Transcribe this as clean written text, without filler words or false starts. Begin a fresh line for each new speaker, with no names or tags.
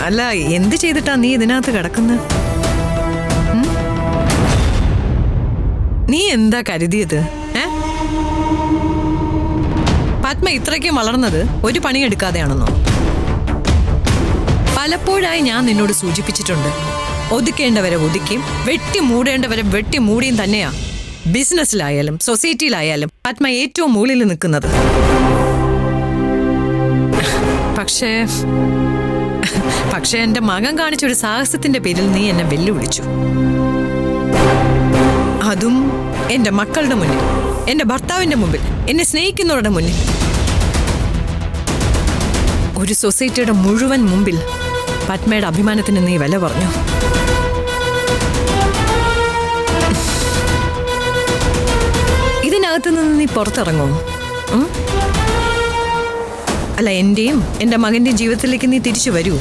അല്ല, എന്ത് ചെയ്തിട്ടാ നീ ഇതിനകത്ത് കിടക്കുന്നത്? നീ എന്താ കരുതിയത്? പത്മ ഇത്രയ്ക്കും വളർന്നത് ഒരു പണിയെടുക്കാതെയാണെന്നോ? പലപ്പോഴായി ഞാൻ നിന്നോട് സൂചിപ്പിച്ചിട്ടുണ്ട്, ഒതുക്കേണ്ടവരെ ഒതുക്കിയും വെട്ടി മൂടേണ്ടവരെ വെട്ടി മൂടിയും തന്നെയാ ബിസിനസ്സിലായാലും സൊസൈറ്റിയിലായാലും പത്മ ഏറ്റവും മുകളിൽ നിൽക്കുന്നത്. പക്ഷേ എന്റെ മകൻ കാണിച്ചൊരു സാഹസത്തിന്റെ പേരിൽ നീ എന്നെ വെല്ലുവിളിച്ചു. അതും എന്റെ മക്കളുടെ മുന്നിൽ, എന്റെ ഭർത്താവിന്റെ മുമ്പിൽ, എന്നെ സ്നേഹിക്കുന്നവരുടെ മുന്നിൽ, ഒരു സൊസൈറ്റിയുടെ മുഴുവൻ മുമ്പിൽ പത്മയുടെ അഭിമാനത്തിന് നീ വില പറഞ്ഞു. ഇതിനകത്ത് നിന്ന് നീ പുറത്തിറങ്ങോ? അല്ല, എന്റെയും എന്റെ മകന്റെയും ജീവിതത്തിലേക്ക് നീ തിരിച്ചു വരൂ?